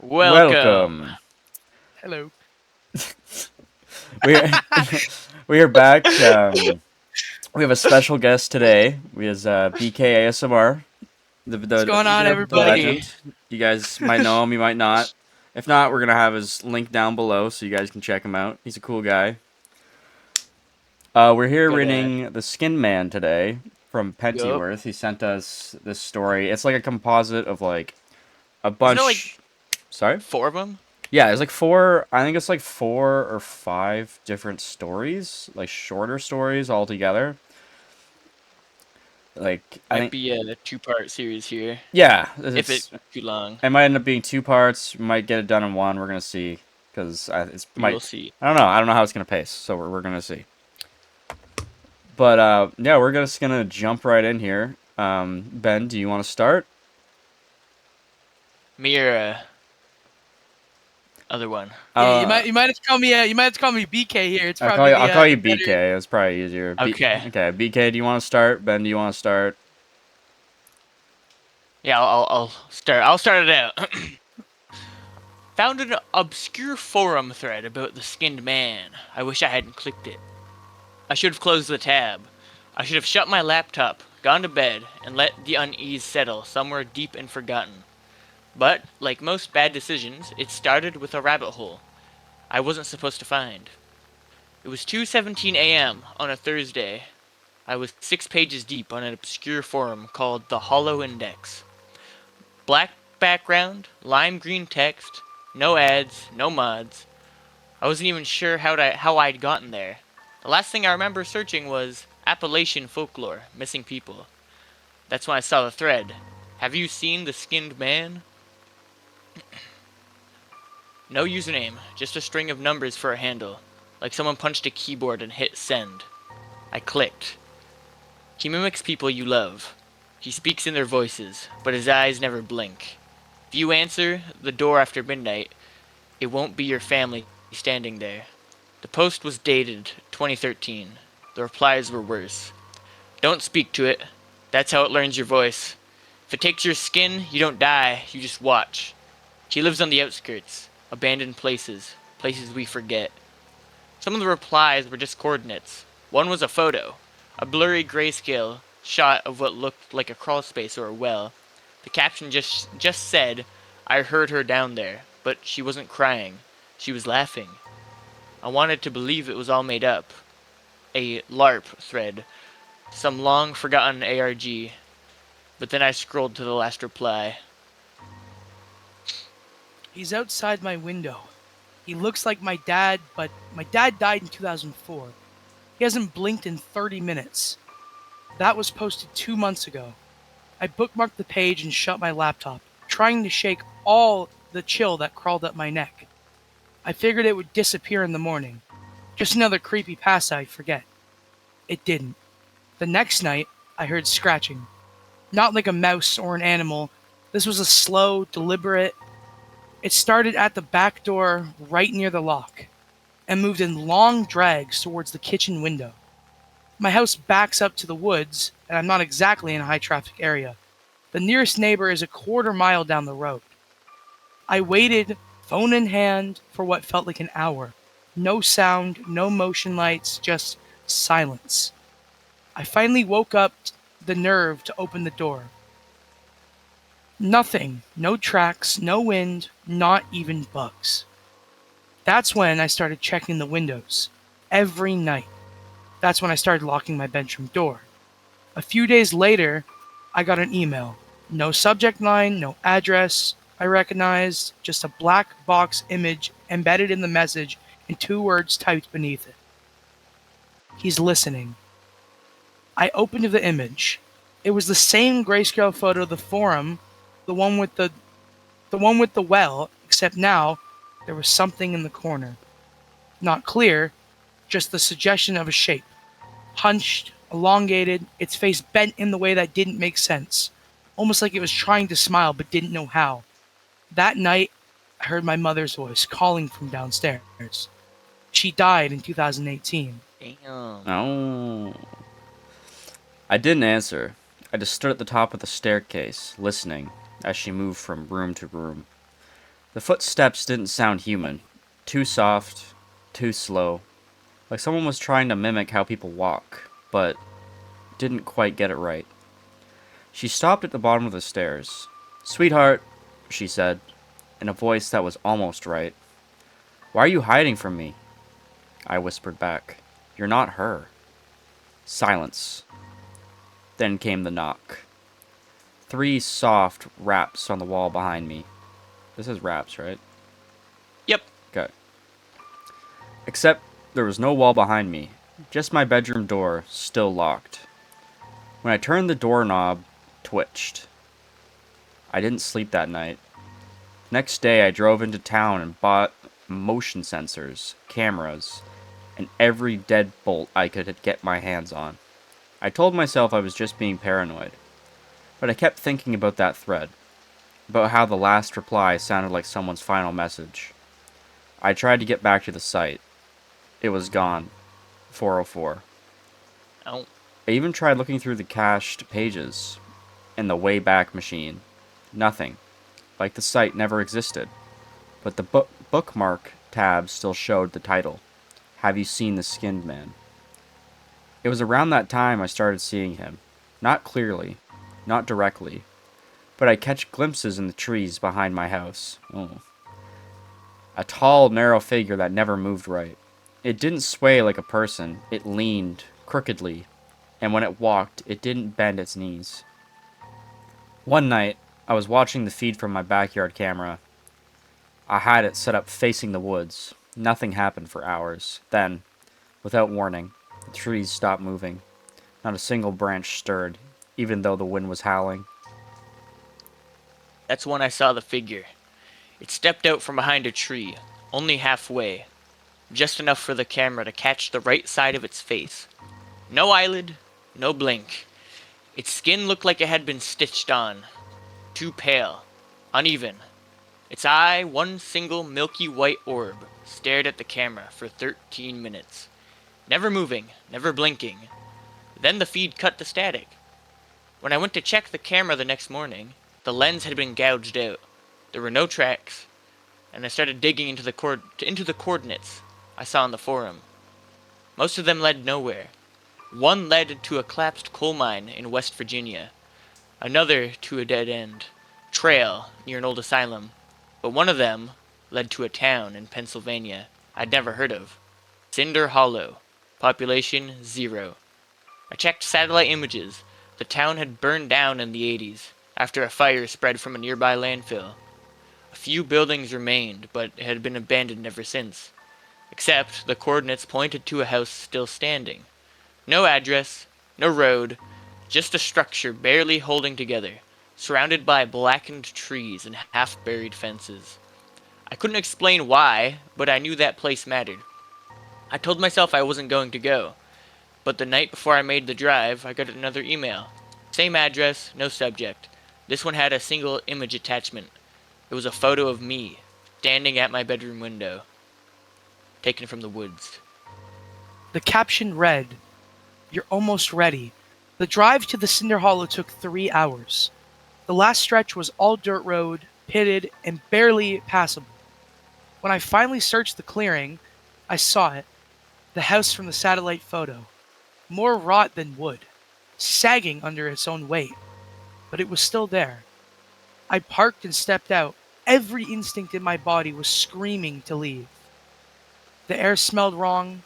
Welcome. Welcome. Hello. We are, we are back. We have a special guest today. We has BK ASMR, the What's the going on, the everybody? Buddy. legend. You guys might know him, you might not. If not, we're gonna have his link down below so you guys can check him out. He's a cool guy. We're here Good ad. reading The Skin Man today from Yup. Pentyworth. He sent us this story. It's like a composite of like a Isn't there like bunch. Sorry. four of them? Yeah, it's like four. I think it's like 4 or 5 different stories, like shorter stories all together. Like I Might think, be a two-part series here. yeah, If it's it's too long, it might end up being 2 parts. We might get it done in one. We're gonna see because it's we might. will see. I don't know. I don't know how it's gonna pace. So we're gonna see. But yeah, we're just gonna jump right in here. Ben, do you want to start? Me or other one. Yeah, you Uh, might have to call me BK here. It's I'll call probably you. the I'll call you the better. BK. It's probably easier. Okay. Okay, BK. Do you want to start? Ben, do you want to start? Yeah, I'll start. I'll start it out. Found an obscure forum thread about the skinned man. I wish I hadn't clicked it. I should have closed the tab. I should have shut my laptop, gone to bed, and let the unease settle somewhere deep and forgotten. But, like most bad decisions, it started with a rabbit hole I wasn't supposed to find. It was 2:17 a.m. on a Thursday. I was 6 pages deep on an obscure forum called the Hollow Index. Black background, lime green text, no ads, no mods. I wasn't even sure how I'd gotten there. The last thing I remember searching was Appalachian folklore, missing people. That's when I saw the thread. Have you seen the skinned man? No username, just a string of numbers for a handle. Like someone punched a keyboard and hit send. I clicked. He mimics people you love. He speaks in their voices, but his eyes never blink. If you answer the door after midnight, it won't be your family standing there. The post was dated 2013. The replies were worse. Don't speak to it. That's how it learns your voice. If it takes your skin, you don't die, you just watch. He lives on the outskirts, abandoned places, places we forget. Some of the replies were just coordinates. One was a photo, a blurry grayscale shot of what looked like a crawl space or a well. The caption just said, "I heard her down there, but she wasn't crying. She was laughing." I wanted to believe it was all made up. A LARP thread, some long forgotten ARG. But then I scrolled to the last reply. He's outside my window. He looks like my dad, but my dad died in 2004. He hasn't blinked in 30 minutes. That was posted 2 months ago. I bookmarked the page and shut my laptop, trying to shake all the chill that crawled up my neck. I figured it would disappear in the morning. Just another creepy past I'd forget. It didn't. The next night, I heard scratching. Not like a mouse or an animal. This was a slow, deliberate. It started at the back door, right near the lock, and moved in long drags towards the kitchen window. My house backs up to the woods, and I'm not exactly in a high traffic area. The nearest neighbor is a quarter mile down the road. I waited, phone in hand, for what felt like an hour. No sound, no motion lights, just silence. I finally woke up the nerve to open the door. Nothing. No tracks, no wind, not even bugs. That's when I started checking the windows. Every night. That's when I started locking my bedroom door. A few days later, I got an email. No subject line, no address I recognized, just a black box image embedded in the message and 2 words typed beneath it. He's listening. I opened the image. It was the same grayscale photo of the forum, the one with the one with the well, except now there was something in the corner. Not clear, just the suggestion of a shape. Hunched, elongated, its face bent in the way that didn't make sense. Almost like it was trying to smile but didn't know how. That night, I heard my mother's voice calling from downstairs. She died in 2018. Damn. Oh. I didn't answer. I just stood at the top of the staircase, listening, as she moved from room to room. The footsteps didn't sound human. Too soft, too slow. Like someone was trying to mimic how people walk, but didn't quite get it right. She stopped at the bottom of the stairs. "Sweetheart," she said, in a voice that was almost right. "Why are you hiding from me?" I whispered back. "You're not her." Silence. Then came the knock. 3 soft raps on the wall behind me. This is raps, right? Yep. Okay. Except there was no wall behind me, just my bedroom door, still locked. When I turned, the doorknob twitched. I didn't sleep that night. Next day, I drove into town and bought motion sensors, cameras, and every deadbolt I could get my hands on. I told myself I was just being paranoid, but I kept thinking about that thread, about how the last reply sounded like someone's final message. I tried to get back to the site. It was gone. 404. Oh. I even tried looking through the cached pages in the Wayback Machine. Nothing. Like the site never existed. But the bookmark tab still showed the title. "Have you seen the skinned man?" It was around that time I started seeing him. Not clearly, not directly, but I catch glimpses in the trees behind my house. Oh. A tall, narrow figure that never moved right. It didn't sway like a person. It leaned crookedly, and when it walked, it didn't bend its knees. One night, I was watching the feed from my backyard camera. I had it set up facing the woods. Nothing happened for hours. Then, without warning, the trees stopped moving. Not a single branch stirred, even though the wind was howling. That's when I saw the figure. It stepped out from behind a tree, only halfway, just enough for the camera to catch the right side of its face. No eyelid, no blink. Its skin looked like it had been stitched on. Too pale, uneven. Its eye, one single milky white orb, stared at the camera for 13 minutes. Never moving, never blinking. Then the feed cut to static. When I went to check the camera the next morning, the lens had been gouged out. There were no tracks, and I started digging into the coordinates I saw on the forum. Most of them led nowhere. One led to a collapsed coal mine in West Virginia, another to a dead-end trail near an old asylum, but one of them led to a town in Pennsylvania I'd never heard of. Cinder Hollow. Population 0. I checked satellite images. The town had burned down in the 80s, after a fire spread from a nearby landfill. A few buildings remained, but it had been abandoned ever since. Except the coordinates pointed to a house still standing. No address, no road, just a structure barely holding together, surrounded by blackened trees and half-buried fences. I couldn't explain why, but I knew that place mattered. I told myself I wasn't going to go, but the night before I made the drive, I got another email. Same address, no subject. This one had a single image attachment. It was a photo of me, standing at my bedroom window, taken from the woods. The caption read, "You're almost ready." The drive to the Cinder Hollow took 3 hours. The last stretch was all dirt road, pitted, and barely passable. When I finally searched the clearing, I saw it. The house from the satellite photo. More rot than wood, sagging under its own weight. But it was still there. I parked and stepped out. Every instinct in my body was screaming to leave. The air smelled wrong,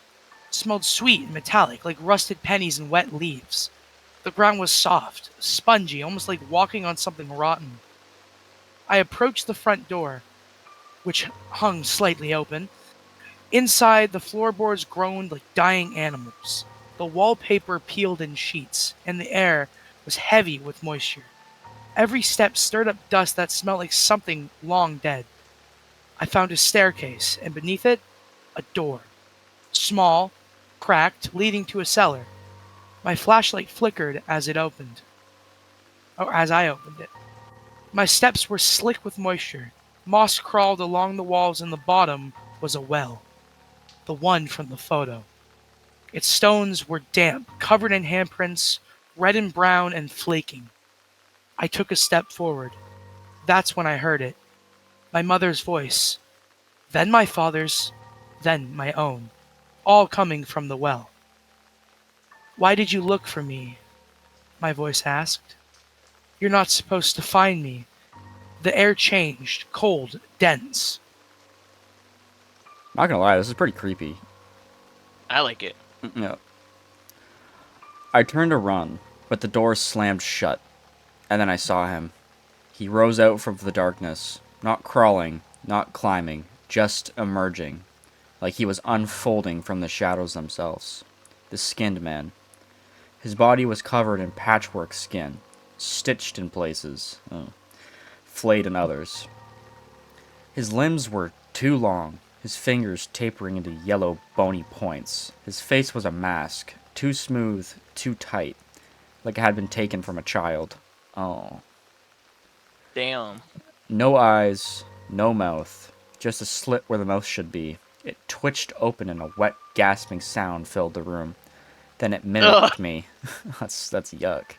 smelled sweet and metallic, like rusted pennies and wet leaves. The ground was soft, spongy, almost like walking on something rotten. I approached the front door, which hung slightly open. Inside, the floorboards groaned like dying animals. The wallpaper peeled in sheets, and the air was heavy with moisture. Every step stirred up dust that smelled like something long dead. I found a staircase, and beneath it, a door. Small, cracked, leading to a cellar. My flashlight flickered as it opened, or as I opened it. My steps were slick with moisture. Moss crawled along the walls, and the bottom was a well. The one from the photo. Its stones were damp, covered in handprints, red and brown and flaking. I took a step forward. That's when I heard it. My mother's voice, then my father's, then my own, all coming from the well. Why did you look for me? My voice asked. You're not supposed to find me. The air changed, cold, dense. Not gonna lie, this is pretty creepy. I like it. Yeah. I turned to run, but the door slammed shut, and then I saw him. He rose out from the darkness, not crawling, not climbing, just emerging, like he was unfolding from the shadows themselves. The skinned man. His body was covered in patchwork skin, stitched in places, flayed in others. His limbs were too long, his fingers tapering into yellow, bony points. His face was a mask, too smooth, too tight, like it had been taken from a child. Oh. Damn. No eyes, no mouth, just a slit where the mouth should be. It twitched open and a wet, gasping sound filled the room. Then it mimicked me. That's yuck.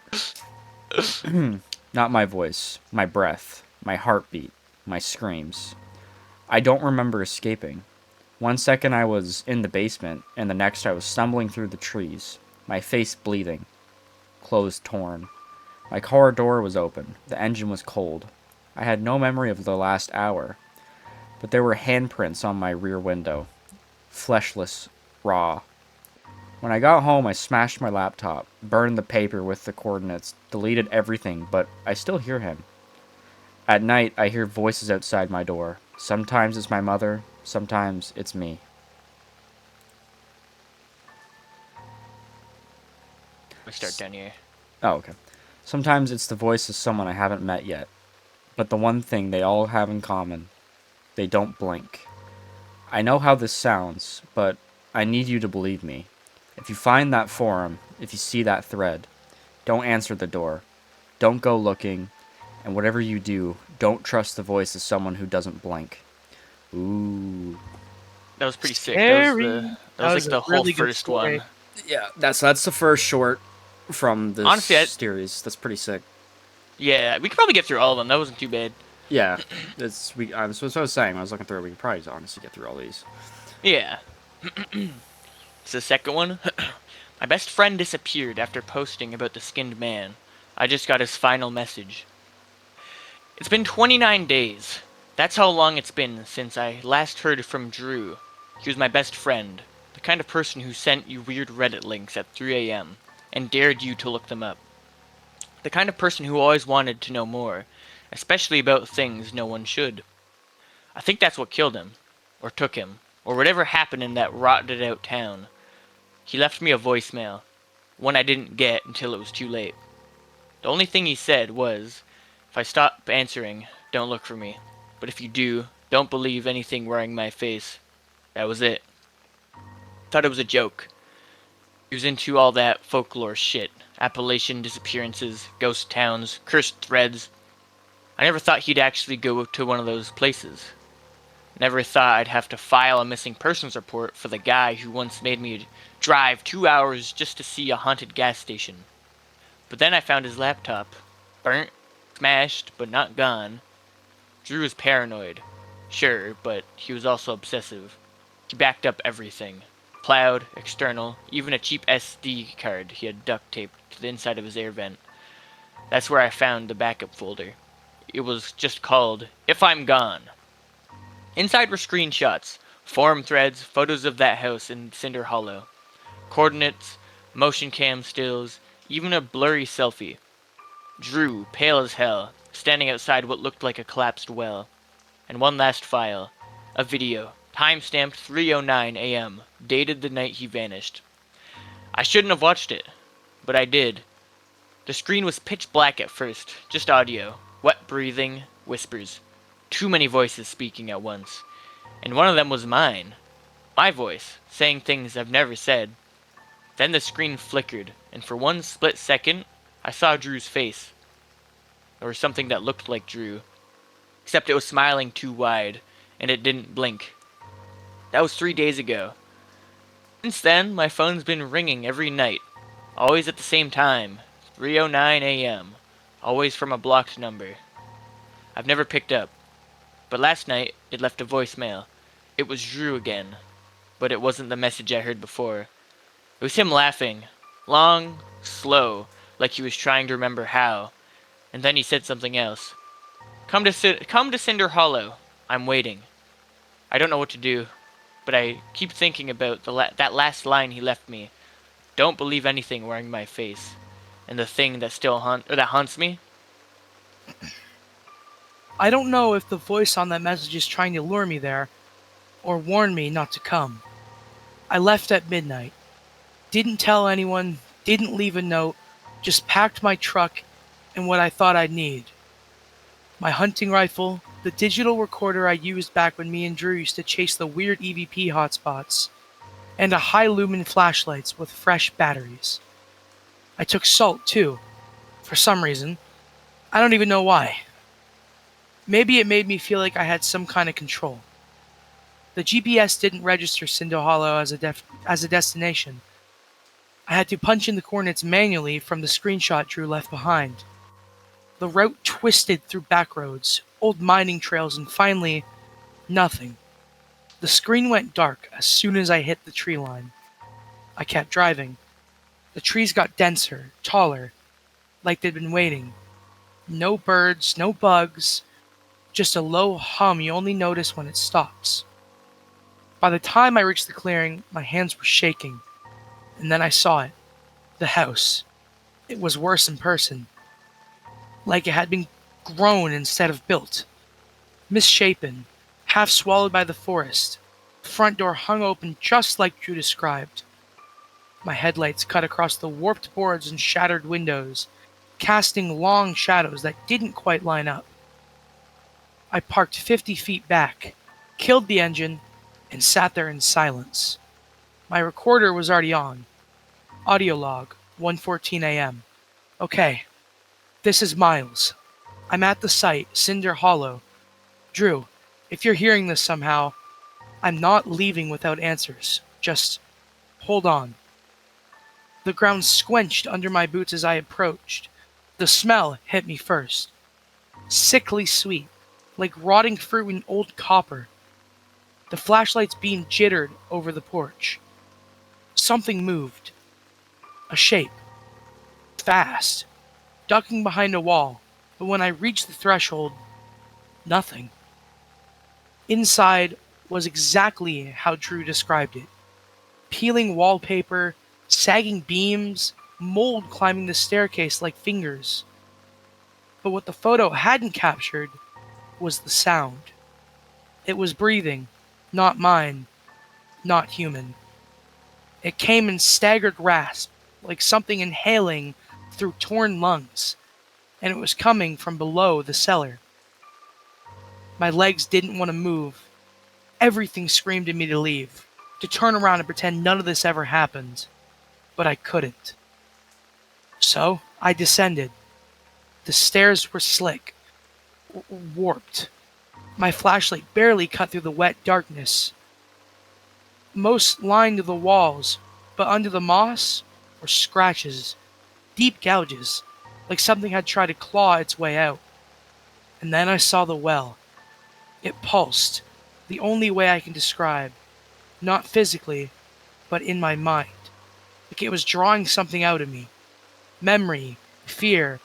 Not my voice, my breath, my heartbeat, my screams. I don't remember escaping. One second I was in the basement, and the next I was stumbling through the trees, my face bleeding, clothes torn. My car door was open. The engine was cold. I had no memory of the last hour, but there were handprints on my rear window. Fleshless, raw. When I got home, I smashed my laptop, burned the paper with the coordinates, deleted everything, but I still hear him. At night, I hear voices outside my door. Sometimes it's my mother, sometimes it's me. We start down here. Oh, okay. Sometimes it's the voice of someone I haven't met yet. But the one thing they all have in common, they don't blink. I know how this sounds, but I need you to believe me. If you find that forum, if you see that thread, don't answer the door. Don't go looking, and whatever you do, don't trust the voice of someone who doesn't blink. Ooh. That was pretty sick. Scary. That was like a the whole really good first story. one. Yeah, that's the first short from this Honestly, series. That's pretty sick. Yeah, we could probably get through all of them. That wasn't too bad. Yeah, that's what I was saying. When I was looking through it, we could probably honestly get through all these. Yeah. It's the second one. My best friend disappeared after posting about the skinned man. I just got his final message. It's been 29 days. That's how long it's been since I last heard from Drew. He was my best friend, the kind of person who sent you weird Reddit links at 3 a.m. and dared you to look them up. The kind of person who always wanted to know more, especially about things no one should. I think that's what killed him, or took him, or whatever happened in that rotted out town. He left me a voicemail, one I didn't get until it was too late. The only thing he said was, if I stop answering, don't look for me. But if you do, don't believe anything wearing my face. That was it. Thought it was a joke. He was into all that folklore shit. Appalachian disappearances, ghost towns, cursed threads. I never thought he'd actually go to one of those places. Never thought I'd have to file a missing persons report for the guy who once made me drive 2 hours just to see a haunted gas station. But then I found his laptop. Burnt, smashed, but not gone. Drew was paranoid. Sure, but he was also obsessive. He backed up everything. Cloud, external, even a cheap SD card he had duct taped to the inside of his air vent. That's where I found the backup folder. It was just called, If I'm Gone. Inside were screenshots, forum threads, photos of that house in Cinder Hollow. Coordinates, motion cam stills, even a blurry selfie. Drew, pale as hell, standing outside what looked like a collapsed well. And one last file. A video, time-stamped 3:09 a.m., dated the night he vanished. I shouldn't have watched it, but I did. The screen was pitch black at first, just audio, wet breathing, whispers. Too many voices speaking at once. And one of them was mine. My voice, saying things I've never said. Then the screen flickered, and for one split second, I saw Drew's face. Or something that looked like Drew. Except it was smiling too wide, and it didn't blink. That was 3 days ago. Since then, my phone's been ringing every night. Always at the same time. 3:09 a.m. Always from a blocked number. I've never picked up. But last night, it left a voicemail. It was Drew again, but it wasn't the message I heard before. It was him laughing. Long, slow, like he was trying to remember how. And then he said something else. Come to Cinder Hollow. I'm waiting. I don't know what to do, but I keep thinking about that last line he left me. Don't believe anything wearing my face. And the thing that that haunts me? I don't know if the voice on that message is trying to lure me there or warn me not to come. I left at midnight. Didn't tell anyone, didn't leave a note, just packed my truck and what I thought I'd need. My hunting rifle, the digital recorder I used back when me and Drew used to chase the weird EVP hotspots, and a high lumen flashlights with fresh batteries. I took salt too, for some reason. I don't even know why. Maybe it made me feel like I had some kind of control. The GPS didn't register Cinder Hollow as a destination. I had to punch in the coordinates manually from the screenshot Drew left behind. The route twisted through back roads, old mining trails, and finally, nothing. The screen went dark as soon as I hit the tree line. I kept driving. The trees got denser, taller, like they'd been waiting. No birds, no bugs, just a low hum you only notice when it stops. By the time I reached the clearing, my hands were shaking. And then I saw it. The house. It was worse in person. Like it had been grown instead of built. Misshapen, half swallowed by the forest. The front door hung open just like Drew described. My headlights cut across the warped boards and shattered windows, casting long shadows that didn't quite line up. I parked 50 feet back, killed the engine, and sat there in silence. My recorder was already on. Audio log, 1:14 a.m. Okay, this is Miles. I'm at the site, Cinder Hollow. Drew, if you're hearing this somehow, I'm not leaving without answers. Just hold on. The ground squenched under my boots as I approached. The smell hit me first. Sickly sweet, like rotting fruit and old copper. The flashlight's beam jittered over the porch. Something moved. A shape. Fast. Ducking behind a wall, but when I reached the threshold, nothing. Inside was exactly how Drew described it. Peeling wallpaper, sagging beams, mold climbing the staircase like fingers. But what the photo hadn't captured was the sound. It was breathing, not mine, not human. It came in staggered rasp, like something inhaling through torn lungs, and it was coming from below the cellar. My legs didn't want to move. Everything screamed at me to leave, to turn around and pretend none of this ever happened. But I couldn't. So, I descended. The stairs were slick, warped. My flashlight barely cut through the wet darkness. Most lined the walls, but under the moss were scratches, deep gouges, like something had tried to claw its way out. And then I saw the well. It pulsed, the only way I can describe, not physically, but in my mind. Like it was drawing something out of me. Memory, fear.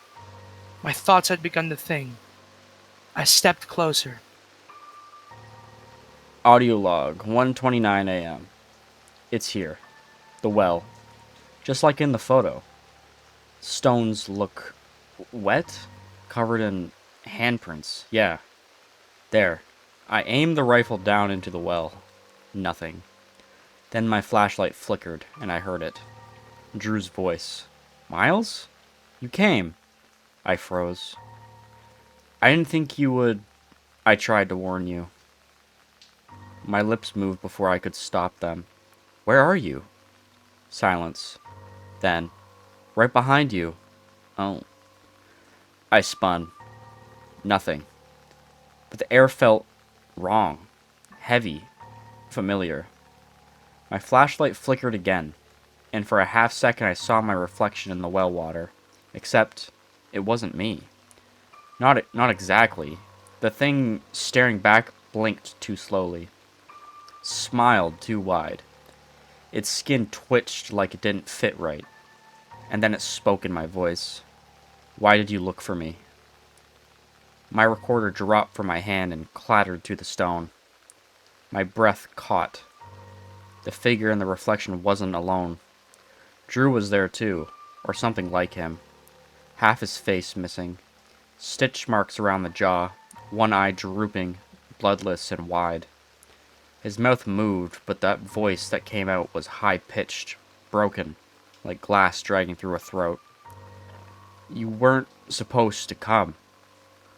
My thoughts had begun to think. I stepped closer. Audio log, 1:29 a.m. It's here. The well. Just like in the photo. Stones look wet, covered in handprints. Yeah. There. I aimed the rifle down into the well. Nothing. Then my flashlight flickered, and I heard it. Drew's voice. Miles? You came. I froze. I didn't think you would. I tried to warn you. My lips moved before I could stop them. Where are you? Silence. Then, right behind you. Oh. I spun. Nothing. But the air felt wrong. Heavy. Familiar. My flashlight flickered again, and for a half second I saw my reflection in the well water. Except, it wasn't me. Not exactly. The thing staring back blinked too slowly, smiled too wide. Its skin twitched like it didn't fit right, and then it spoke in my voice. Why did you look for me? My recorder dropped from my hand and clattered to the stone. My breath caught. The figure in the reflection wasn't alone. Drew was there too, or something like him. Half his face missing. Stitch marks around the jaw, one eye drooping, bloodless and wide. His mouth moved, but that voice that came out was high-pitched, broken, like glass dragging through a throat. You weren't supposed to come.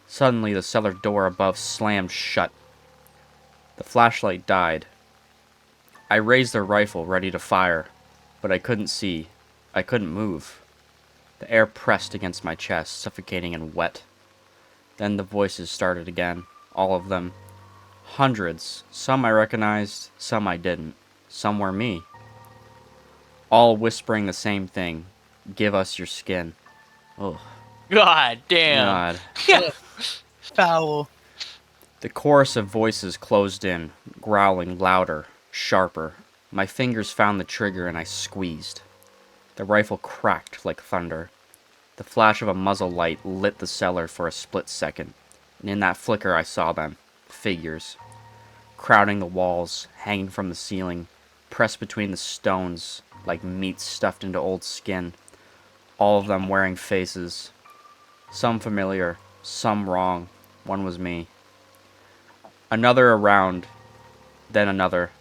Suddenly, the cellar door above slammed shut. The flashlight died. I raised the rifle, ready to fire, but I couldn't see. I couldn't move. The air pressed against my chest, suffocating and wet. Then the voices started again, all of them. Hundreds. Some I recognized, some I didn't. Some were me. All whispering the same thing. Give us your skin. Oh, God damn. God. Foul. The chorus of voices closed in, growling louder, sharper. My fingers found the trigger and I squeezed. The rifle cracked like thunder. The flash of a muzzle light lit the cellar for a split second, and in that flicker I saw them, figures, crowding the walls, hanging from the ceiling, pressed between the stones like meat stuffed into old skin, all of them wearing faces. Some familiar, some wrong. One was me. Another around, then another.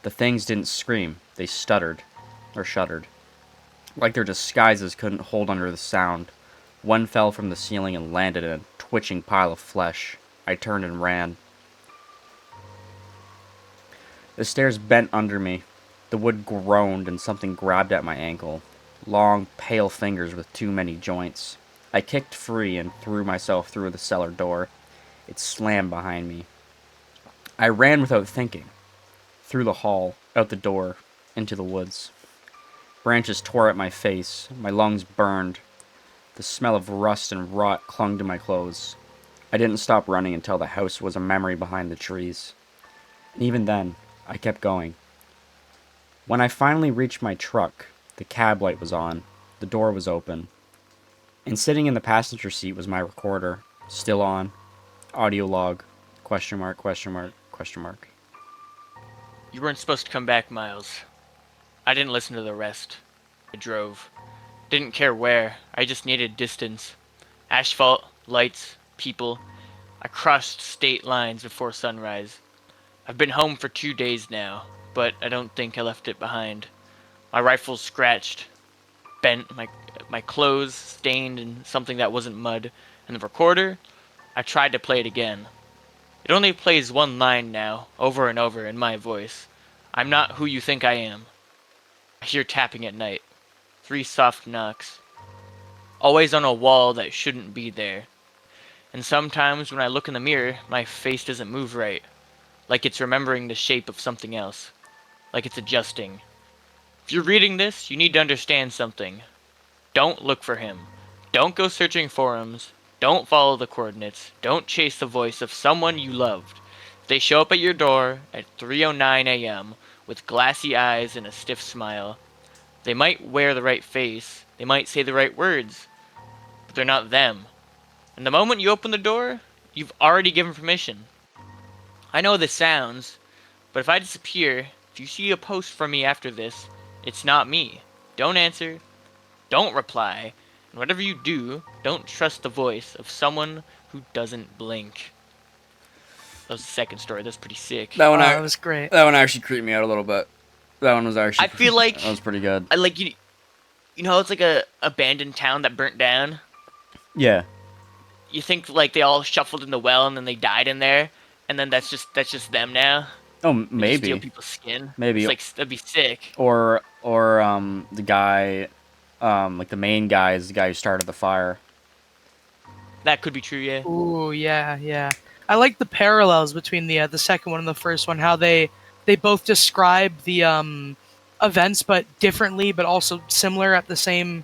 The things didn't scream, they stuttered, or shuddered. Like their disguises couldn't hold under the sound. One fell from the ceiling and landed in a twitching pile of flesh. I turned and ran. The stairs bent under me. The wood groaned and something grabbed at my ankle. Long, pale fingers with too many joints. I kicked free and threw myself through the cellar door. It slammed behind me. I ran without thinking. Through the hall, out the door, into the woods. Branches tore at my face. My lungs burned. The smell of rust and rot clung to my clothes. I didn't stop running until the house was a memory behind the trees. And even then, I kept going. When I finally reached my truck, the cab light was on. The door was open. And sitting in the passenger seat was my recorder, still on. Audio log, question mark, question mark, question mark. You weren't supposed to come back, Miles. I didn't listen to the rest. I drove. Didn't care where. I just needed distance. Asphalt, lights, people. I crossed state lines before sunrise. I've been home for 2 days now, but I don't think I left it behind. My rifle's scratched, bent, my clothes stained in something that wasn't mud, and the recorder, I tried to play it again. It only plays one line now, over and over in my voice. I'm not who you think I am. I hear tapping at night. 3 soft knocks. Always on a wall that shouldn't be there. And sometimes when I look in the mirror, my face doesn't move right. Like it's remembering the shape of something else. Like it's adjusting. If you're reading this, you need to understand something. Don't look for him. Don't go searching forums. Don't follow the coordinates. Don't chase the voice of someone you loved. If they show up at your door at 3:09 a.m. with glassy eyes and a stiff smile, they might wear the right face. They might say the right words. But they're not them. And the moment you open the door, you've already given permission. I know this sounds, but if I disappear, if you see a post from me after this, it's not me. Don't answer. Don't reply. And whatever you do, don't trust the voice of someone who doesn't blink. That was the second story. That's pretty sick. That was great. That one actually creeped me out a little bit. That one was actually. I feel like that was pretty good. I like you. You know, it's like a abandoned town that burnt down. Yeah. You think like they all shuffled in the well and then they died in there, and then that's just them now. Oh, They just maybe. steal people's skin. Maybe. It's like that'd be sick. Or the guy, like the main guy is the guy who started the fire. That could be true, yeah. Ooh, yeah. I like the parallels between the second one and the first one. How they both describe the events, but differently, but also similar at the same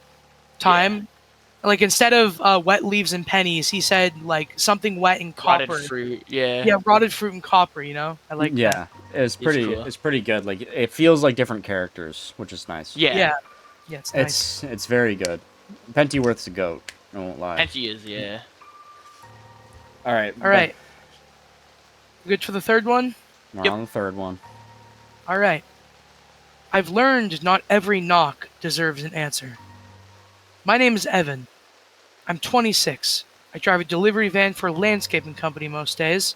time. Like instead of wet leaves and pennies, he said like something wet and Rotted copper. fruit. Yeah. Yeah, rotted fruit and copper. I like that. Yeah, it's It's pretty. cool. It's pretty good. Like it feels like different characters, which is nice. Yeah. Yeah, yeah, it's nice. It's very good. Pentyworth's a goat. I won't lie. Henty is, yeah. All right, All right, good for the third one. we're Yep. on the third one. All right. I've learned not every knock deserves an answer. My name is Evan. I'm 26. I drive a delivery van for a landscaping company most days,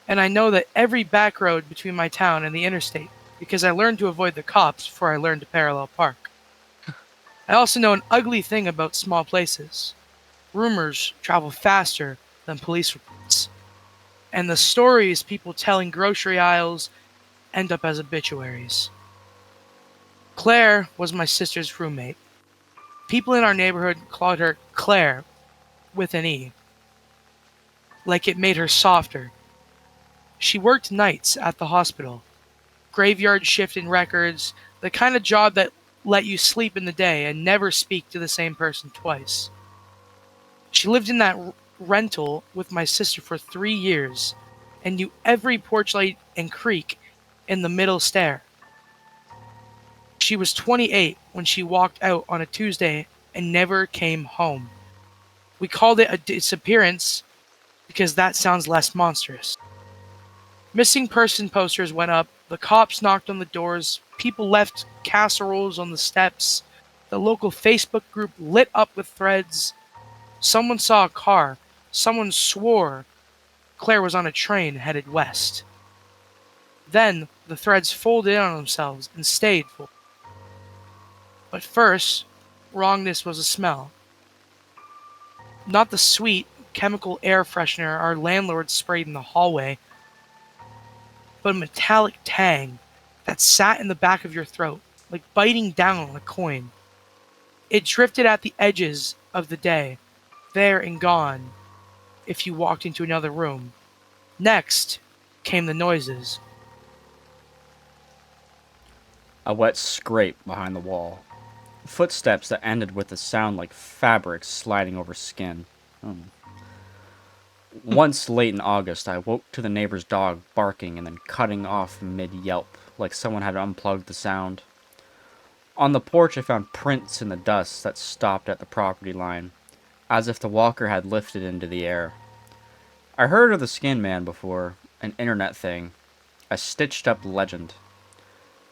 and I know that every back road between my town and the interstate because I learned to avoid the cops before I learned to parallel park. I also know an ugly thing about small places. Rumors travel faster than police reports, and the stories people tell in grocery aisles end up as obituaries. Claire was my sister's roommate. People in our neighborhood called her Claire with an E, like it made her softer. She worked nights at the hospital, graveyard shift in records, the kind of job that let you sleep in the day and never speak to the same person twice. She lived in that rental with my sister for 3 years and knew every porch light and creek in the middle stair. She was 28 when she walked out on a Tuesday and never came home. We called it a disappearance because that sounds less monstrous. Missing person posters went up, the cops knocked on the doors, people left casseroles on the steps, the local Facebook group lit up with threads. Someone saw a car, someone swore Claire was on a train headed west. Then the threads folded in on themselves and stayed full. But first, wrongness was a smell. Not the sweet, chemical air freshener our landlord sprayed in the hallway, but a metallic tang that sat in the back of your throat, like biting down on a coin. It drifted at the edges of the day, there and gone, if you walked into another room. Next came the noises. A wet scrape behind the wall. Footsteps that ended with a sound like fabric sliding over skin. Once late in August, I woke to the neighbor's dog barking and then cutting off mid yelp, like someone had unplugged the sound. On the porch, I found prints in the dust that stopped at the property line, as if the walker had lifted into the air. I heard of the Skin Man before, an internet thing, a stitched up legend.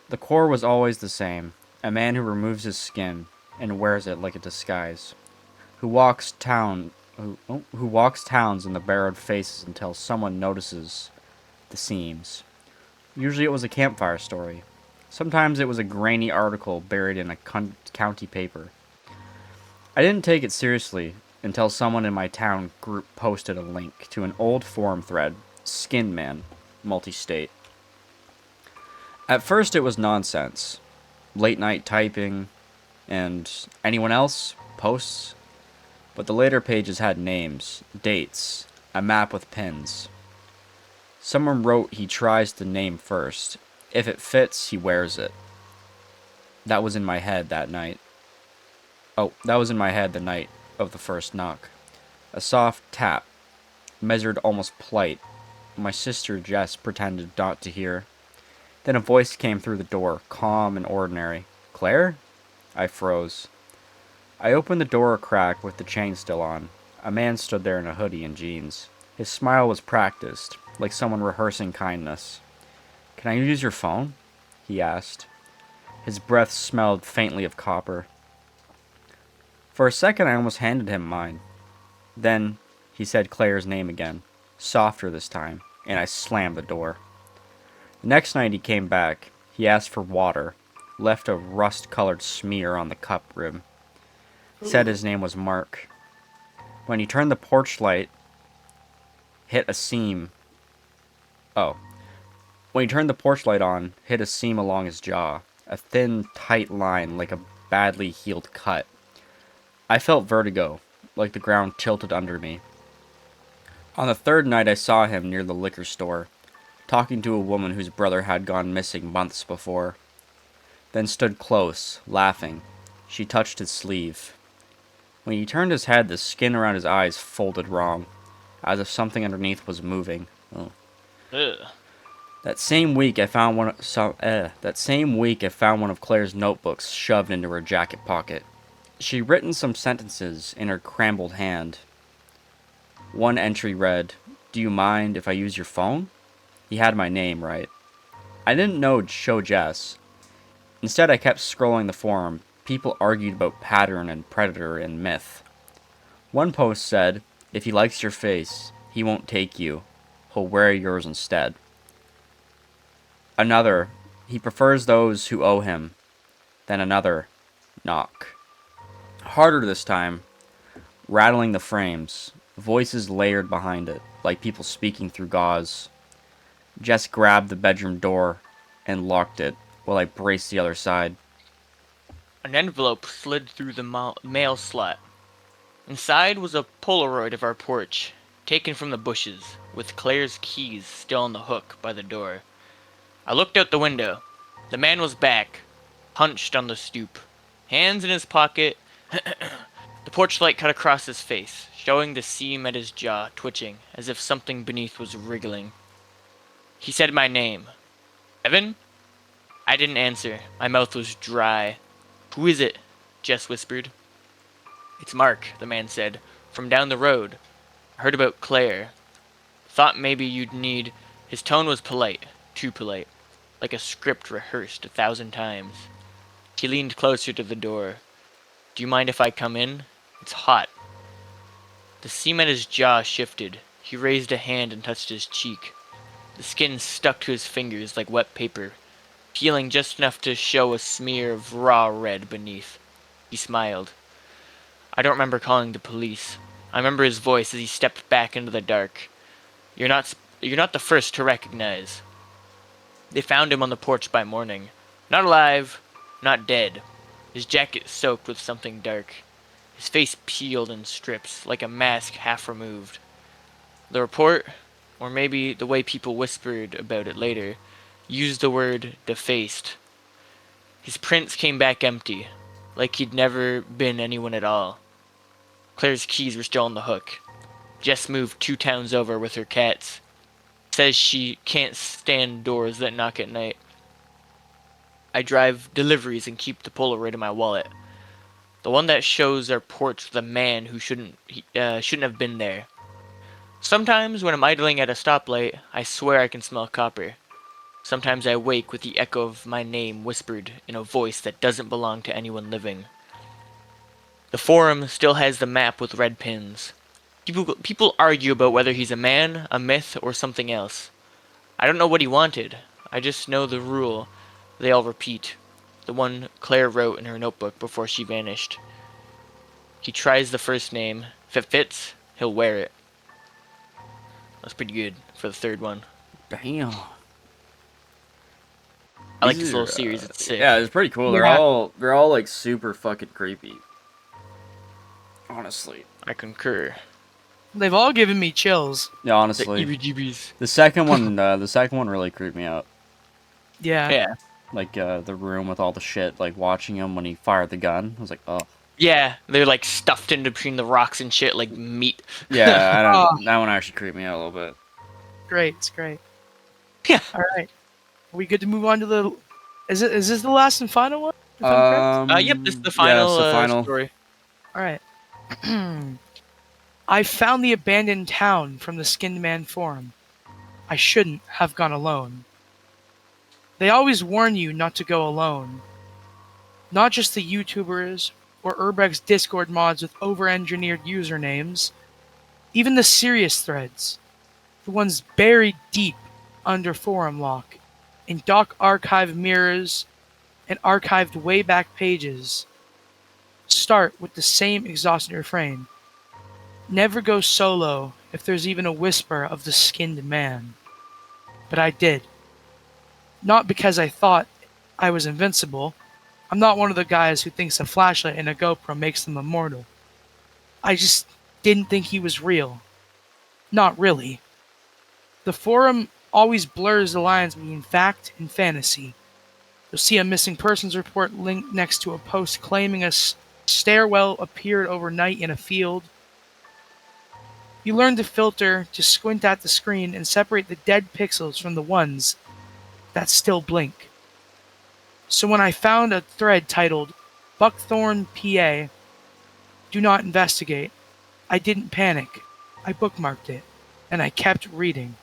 The core was always the same, a man who removes his skin and wears it like a disguise, who walks towns in the barrowed faces until someone notices the seams. Usually it was a campfire story. Sometimes it was a grainy article buried in a county paper. I didn't take it seriously until someone in my town group posted a link to an old forum thread, Skin Man, multi-state. At first it was nonsense. Late night typing, and anyone else? Posts? But the later pages had names, dates, a map with pins. Someone wrote he tries the name first. If it fits, he wears it. That was in my head that night. That was in my head the night of the first knock. A soft tap, measured almost polite. My sister Jess pretended not to hear. Then a voice came through the door, calm and ordinary. "Claire?" I froze. I opened the door a crack with the chain still on. A man stood there in a hoodie and jeans. His smile was practiced, like someone rehearsing kindness. "Can I use your phone?" he asked. His breath smelled faintly of copper. For a second I almost handed him mine. Then he said Claire's name again, softer this time, and I slammed the door. The next night he came back. He asked for water, left a rust-colored smear on the cup rim. Said his name was Mark. When he turned the porch light, hit a seam. When he turned the porch light on, hit a seam along his jaw, a thin, tight line like a badly healed cut. I felt vertigo, like the ground tilted under me. On the third night I saw him near the liquor store, talking to a woman whose brother had gone missing months before. Then stood close, laughing. She touched his sleeve. When he turned his head, the skin around his eyes folded wrong, as if something underneath was moving. Oh. Ugh. That same week, I found one of Claire's notebooks shoved into her jacket pocket. She'd written some sentences in her crambled hand. One entry read, "Do you mind if I use your phone?" He had my name right. I didn't know it'd show Jess. Instead, I kept scrolling the forum. People argued about pattern and predator and myth. One post said, "If he likes your face, he won't take you. He'll wear yours instead." Another, "He prefers those who owe him." Then another, "Knock." Harder this time, rattling the frames, voices layered behind it, like people speaking through gauze. Jess grabbed the bedroom door and locked it while I braced the other side. An envelope slid through the mail slot. Inside was a Polaroid of our porch, taken from the bushes, with Claire's keys still on the hook by the door. I looked out the window. The man was back, hunched on the stoop, hands in his pocket. The porch light cut across his face, showing the seam at his jaw twitching, as if something beneath was wriggling. He said my name. "Evan?" I didn't answer. My mouth was dry. "Who is it?" Jess whispered. "It's Mark," the man said, "from down the road. I heard about Claire. Thought maybe you'd need..." His tone was polite, too polite, like a script rehearsed 1,000 times. He leaned closer to the door. "Do you mind if I come in? It's hot." The seam at his jaw shifted. He raised a hand and touched his cheek. The skin stuck to his fingers like wet paper, peeling just enough to show a smear of raw red beneath. He smiled. I don't remember calling the police. I remember his voice as he stepped back into the dark. You're not the first to recognize." They found him on the porch by morning. Not alive, not dead. His jacket soaked with something dark. His face peeled in strips, like a mask half removed. The report, or maybe the way people whispered about it later, used the word defaced. His prints came back empty, like he'd never been anyone at all. Claire's keys were still on the hook. Jess moved 2 towns over with her cats. Says she can't stand doors that knock at night. I drive deliveries and keep the Polaroid in my wallet. The one that shows our porch with a man who shouldn't have been there. Sometimes when I'm idling at a stoplight, I swear I can smell copper. Sometimes I wake with the echo of my name whispered in a voice that doesn't belong to anyone living. The forum still has the map with red pins. People argue about whether he's a man, a myth, or something else. I don't know what he wanted. I just know the rule they all repeat. The one Claire wrote in her notebook before she vanished. He tries the first name. If it fits, he'll wear it. That's pretty good for the third one. Damn. I like this little series. It's sick. Yeah, it's pretty cool. Yeah. They're all like super fucking creepy. Honestly. I concur. They've all given me chills. Yeah, The honestly. EBGBs. The second one really creeped me out. Yeah. Yeah. Like the room with all the shit, like watching him when he fired the gun. I was like, oh. Yeah, they're like stuffed in between the rocks and shit like meat. Yeah, I don't. Oh. That one actually creeped me out a little bit. Great. It's great. Yeah. All right. Are we good to move on to the... Is this the last and final one? If I'm correct? Yep, this is the final, yeah, it's the final. story. All right. I found the abandoned town from the Skinned Man forum. I shouldn't have gone alone. They always warn you not to go alone. Not just the YouTubers or Urbex's Discord mods with over-engineered usernames. Even the serious threads. The ones buried deep under forum lock, in doc archive mirrors and archived way back pages, start with the same exhausting refrain. Never go solo if there's even a whisper of the skinned man. But I did. Not because I thought I was invincible. I'm not one of the guys who thinks a flashlight and a GoPro makes them immortal. I just didn't think he was real. Not really. The forum always blurs the lines between fact and fantasy. You'll see a missing persons report linked next to a post claiming stairwell appeared overnight in a field. You learn to filter, to squint at the screen and separate the dead pixels from the ones that still blink. So when I found a thread titled Buckthorn PA, Do Not Investigate, I didn't panic. I bookmarked it, and I kept reading.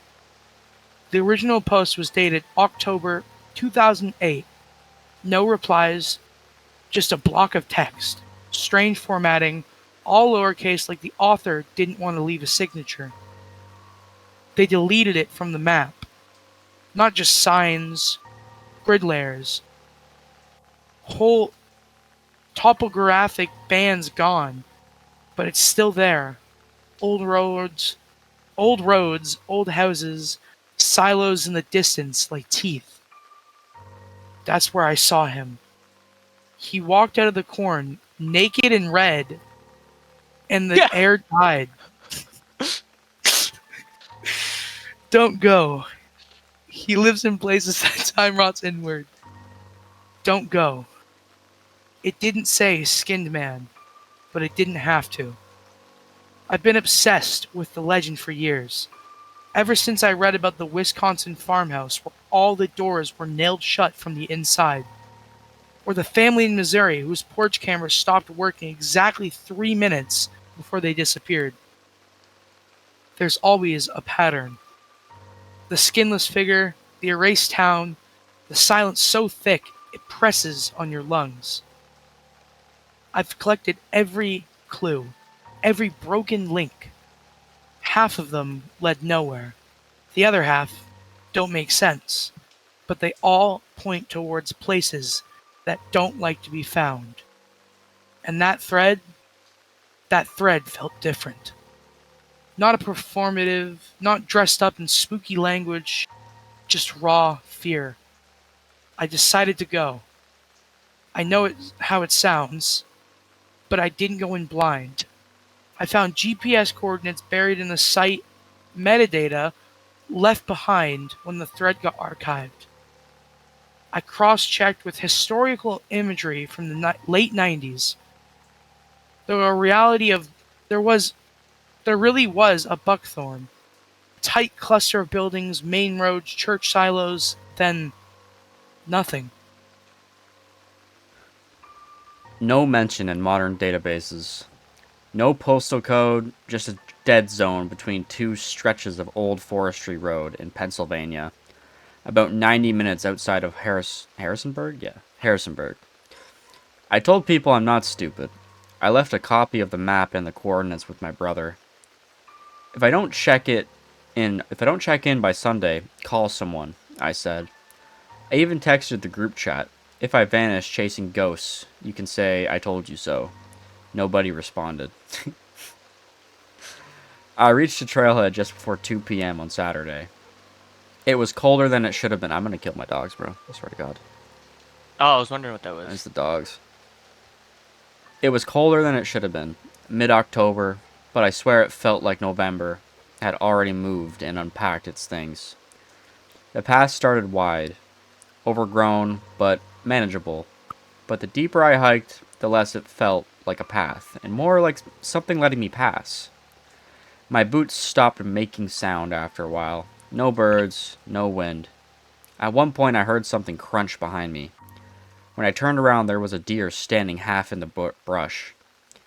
The original post was dated October 2008. No replies, just a block of text. Strange formatting, all lowercase like the author didn't want to leave a signature. They deleted it from the map. Not just signs, grid layers. Whole topographic bands gone, but it's still there. Old roads, old houses, silos in the distance like teeth. That's where I saw him. He walked out of the corn, naked and red, and the Yeah. air died. Don't go. He lives in places that time rots inward. Don't go. It didn't say skinned man, but it didn't have to. I've been obsessed with the legend for years. Ever since I read about the Wisconsin farmhouse where all the doors were nailed shut from the inside. Or the family in Missouri whose porch camera stopped working exactly 3 minutes before they disappeared. There's always a pattern. The skinless figure, the erased town, the silence so thick it presses on your lungs. I've collected every clue, every broken link. Half of them led nowhere. The other half don't make sense, but they all point towards places that don't like to be found. And that thread felt different. Not a performative, not dressed up in spooky language, just raw fear. I decided to go. I know how it sounds, but I didn't go in blind. I found GPS coordinates buried in the site metadata left behind when the thread got archived. I cross-checked with historical imagery from the late 90s. There really was a buckthorn. Tight cluster of buildings, main roads, church silos, then nothing. No mention in modern databases. No postal code, just a dead zone between two stretches of old forestry road in Pennsylvania. About 90 minutes outside of Harrisonburg? Yeah, Harrisonburg. I told people I'm not stupid. I left a copy of the map and the coordinates with my brother. If I don't check in by Sunday, call someone, I said. I even texted the group chat. If I vanish chasing ghosts, you can say I told you so. Nobody responded. I reached the trailhead just before 2 p.m. on Saturday. It was colder than it should have been. I'm gonna kill my dogs, bro. I swear to God. Oh, I was wondering what that was. It's the dogs. It was colder than it should have been. Mid-October, but I swear it felt like November had already moved and unpacked its things. The path started wide, overgrown, but manageable. But the deeper I hiked, the less it felt like a path, and more like something letting me pass. My boots stopped making sound after a while. No birds, no wind. At one point I heard something crunch behind me. When I turned around, there was a deer standing half in the brush.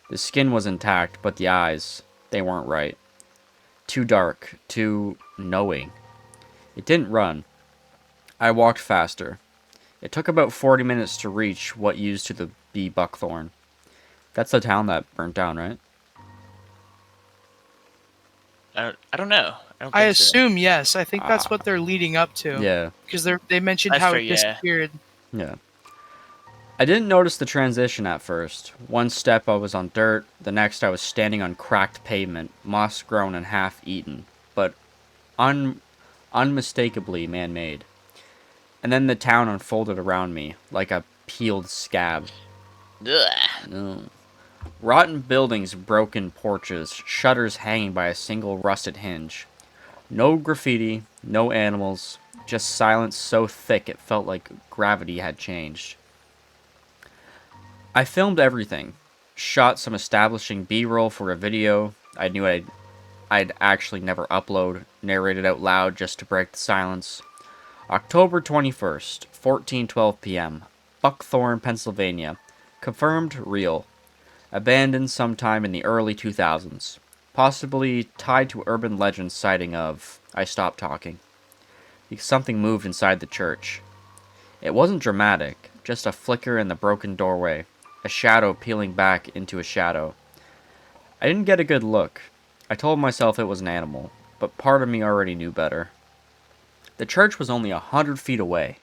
The skin was intact, but the eyes, they weren't right. Too dark, too knowing. It didn't run. I walked faster. It took about 40 minutes to reach what used to be Buckthorn. That's the town that burnt down, right? I don't know. I don't I think so. assume yes. I think that's what they're leading up to. Yeah. Because they mentioned That's how fair, it yeah. disappeared. Yeah. I didn't notice the transition at first. One step I was on dirt, the next I was standing on cracked pavement, moss grown and half eaten, but unmistakably man-made. And then the town unfolded around me, like a peeled scab. Ugh. No. Rotten buildings, broken porches, shutters hanging by a single rusted hinge. No graffiti, no animals, just silence so thick it felt like gravity had changed. I filmed everything. shot some establishing B-roll for a video I knew I'd actually never upload, narrated out loud just to break the silence. October 21st, 14:12 p.m. Buckthorn, Pennsylvania. Confirmed real. Abandoned sometime in the early 2000s. Possibly tied to urban legend sighting of I stopped talking. Because something moved inside the church. It wasn't dramatic, just a flicker in the broken doorway, a shadow peeling back into a shadow. I didn't get a good look. I told myself it was an animal, but part of me already knew better. The church was only 100 feet away.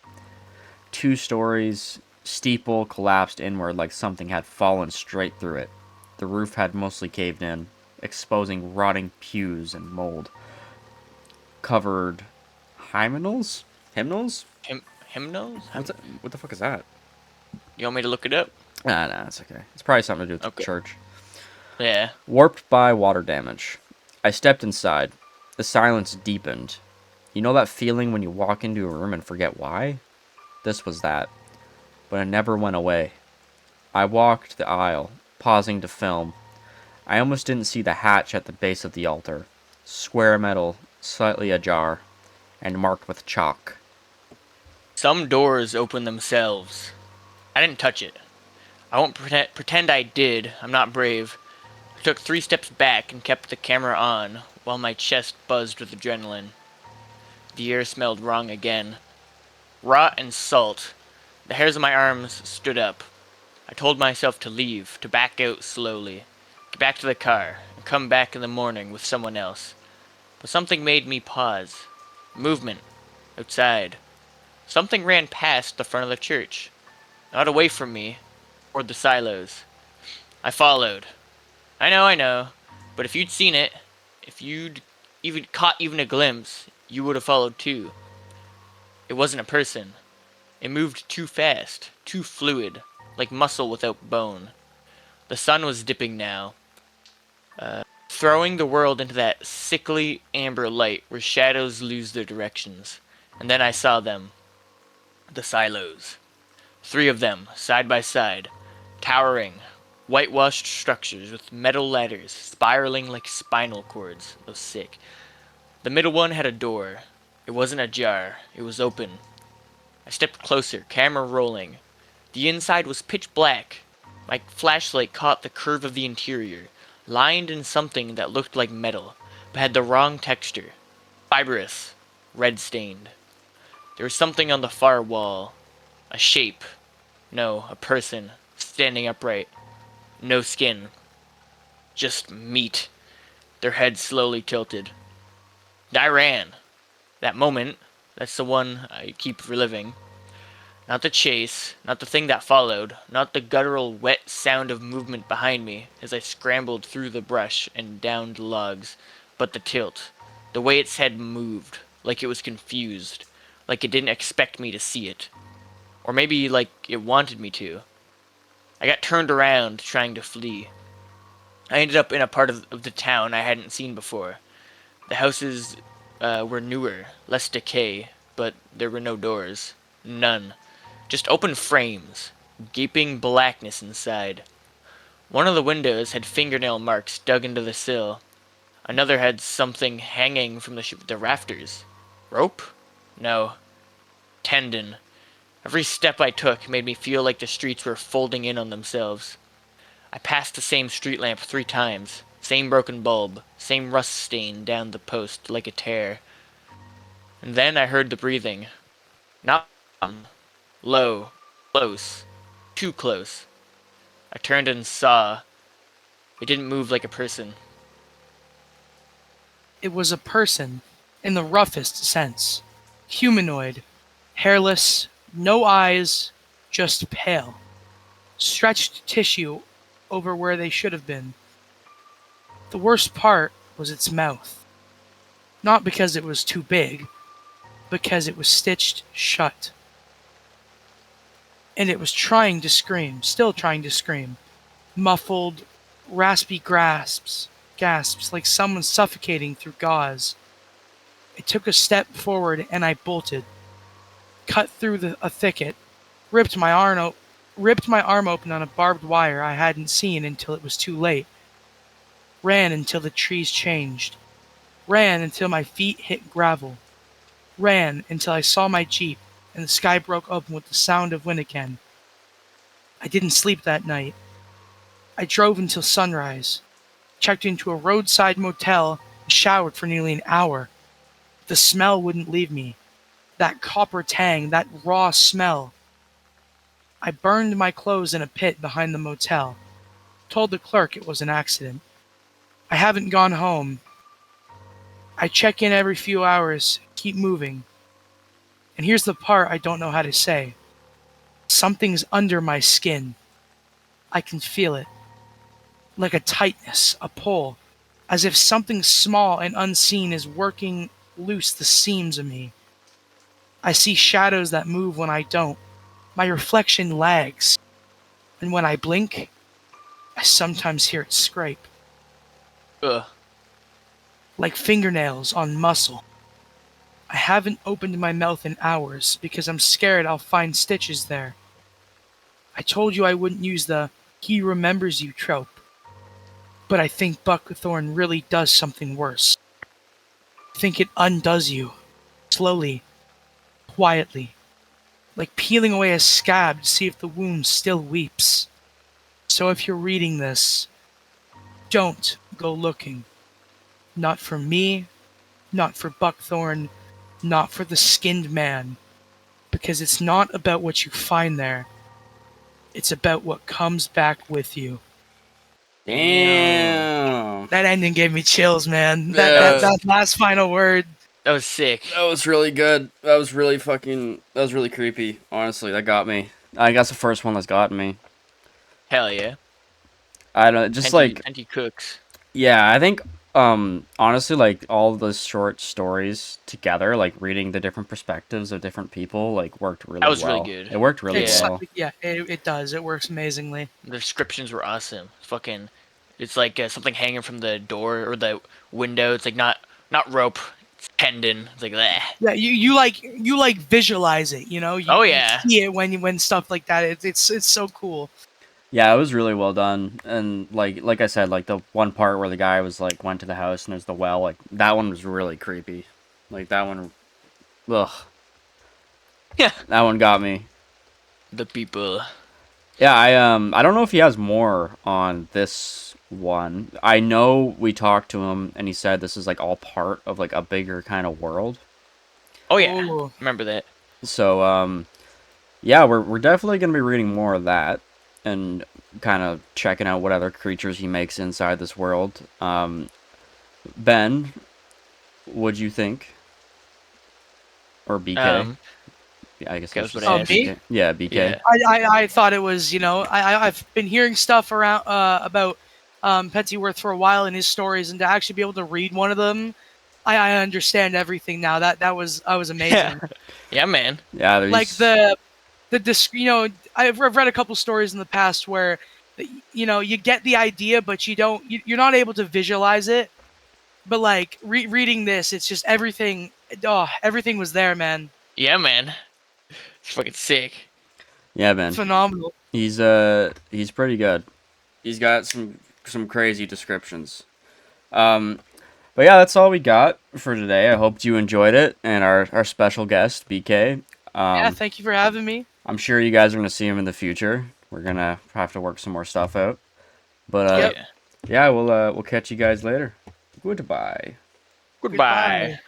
2 stories, steeple collapsed inward like something had fallen straight through it. The roof had mostly caved in, exposing rotting pews and mold. Covered hymnals? Hymnals? Hymnals? What the fuck is that? You want me to look it up? Nah, it's okay. It's probably something to do with Okay. the church. Yeah. Warped by water damage. I stepped inside. The silence deepened. You know that feeling when you walk into a room and forget why? This was that. But it never went away. I walked the aisle, pausing to film. I almost didn't see the hatch at the base of the altar. Square metal, slightly ajar, and marked with chalk. Some doors open themselves. I didn't touch it. I won't pretend I did. I'm not brave. I took 3 steps back and kept the camera on while my chest buzzed with adrenaline. The air smelled wrong again. Rot and salt. The hairs on my arms stood up. I told myself to leave, to back out slowly, get back to the car, and come back in the morning with someone else. But something made me pause. Movement. Outside. Something ran past the front of the church. Not away from me, toward the silos. I followed. I know. But if you'd seen it, if you'd even caught even a glimpse, you would have followed too. It wasn't a person. It moved too fast, too fluid, like muscle without bone. The sun was dipping now, throwing the world into that sickly amber light where shadows lose their directions. And then I saw them. The silos. 3 of them, side by side, towering, whitewashed structures with metal ladders spiraling like spinal cords. Oh, sick. The middle one had a door. It wasn't ajar. It was open. I stepped closer, camera rolling. The inside was pitch black. My flashlight caught the curve of the interior, lined in something that looked like metal, but had the wrong texture. Fibrous, red-stained. There was something on the far wall. A shape. No, a person, standing upright. No skin. Just meat. Their heads slowly tilted. And I ran. That moment, that's the one I keep reliving. Not the chase, not the thing that followed, not the guttural wet sound of movement behind me as I scrambled through the brush and downed logs, but the tilt. The way its head moved, like it was confused, like it didn't expect me to see it. Or maybe like it wanted me to. I got turned around, trying to flee. I ended up in a part of the town I hadn't seen before. The houses were newer, less decay, but there were no doors. None. Just open frames. Gaping blackness inside. One of the windows had fingernail marks dug into the sill. Another had something hanging from the rafters. Rope? No. Tendon. Every step I took made me feel like the streets were folding in on themselves. I passed the same street lamp 3 times. Same broken bulb. Same rust stain down the post like a tear. And then I heard the breathing. Not low. Close. Too close. I turned and saw. It didn't move like a person. It was a person, in the roughest sense. Humanoid. Hairless, no eyes, just pale. Stretched tissue over where they should have been. The worst part was its mouth. Not because it was too big, because it was stitched shut. And it was trying to scream, still trying to scream. Muffled, raspy gasps like someone suffocating through gauze. I took a step forward and I bolted. Cut through a thicket, ripped my Ripped my arm open on a barbed wire I hadn't seen until it was too late. Ran until the trees changed. Ran until my feet hit gravel. Ran until I saw my Jeep and the sky broke open with the sound of wind again. I didn't sleep that night. I drove until sunrise, checked into a roadside motel, and showered for nearly an hour. The smell wouldn't leave me. That copper tang, that raw smell. I burned my clothes in a pit behind the motel. Told the clerk it was an accident. I haven't gone home. I check in every few hours, keep moving. And here's the part I don't know how to say. Something's under my skin. I can feel it. Like a tightness, a pull, as if something small and unseen is working loose the seams of me. I see shadows that move when I don't. My reflection lags. And when I blink, I sometimes hear it scrape. Ugh. Like fingernails on muscle. I haven't opened my mouth in hours because I'm scared I'll find stitches there. I told you I wouldn't use the "he remembers you" trope, but I think Buckthorn really does something worse. I think it undoes you, slowly, quietly, like peeling away a scab to see if the wound still weeps. So if you're reading this, don't go looking. Not for me, not for Buckthorn, not for the skinned man, because it's not about what you find there. It's about what comes back with you. Damn. That ending gave me chills, man. That Yeah. that, that last final word. That was sick. That was really good. That was really creepy. Honestly, that got me. I guess the first one that's gotten me. Hell yeah. I don't just like Plenty cooks. yeah, I think honestly like all the short stories together, like reading the different perspectives of different people like worked really That was well. really good. It worked really It's well. it does. It works amazingly. The descriptions were awesome. Fucking, it's like something hanging from the door or the window. It's like not rope. It's tendon. It's like that. Yeah, you visualize it. Oh You yeah. see it when stuff like that. It's so cool. Yeah, it was really well done. And like I said, like the one part where the guy was like went to the house and there's the well, like that one was really creepy. Like that one ugh. Yeah. That one got me. The people. Yeah, I don't know if he has more on this one. I know we talked to him and he said this is like all part of like a bigger kind of world. Oh yeah. Ooh. Remember that. So yeah, we're definitely gonna be reading more of that and kind of checking out what other creatures he makes inside this world. Ben, what'd you think? Or BK? Yeah, I guess I Goes should with say Ash. Me? BK. Yeah, BK. Yeah. I thought it was, I've been hearing stuff around about Pensyworth for a while in his stories, and to actually be able to read one of them, I understand everything now. That was amazing. Yeah, man. Yeah, Like I've read a couple stories in the past where you get the idea, but you're not able to visualize it. But like reading this, it's just everything. Oh, everything was there, man. Yeah, man. It's fucking sick. yeah, man. Phenomenal. He's pretty good. He's got some crazy descriptions. But yeah, that's all we got for today. I hope you enjoyed it and our special guest BK. Yeah, thank you for having me. I'm sure you guys are gonna see him in the future. We're gonna have to work some more stuff out. But Oh Yep. yeah. yeah, we'll catch you guys later. Goodbye. Goodbye. Goodbye.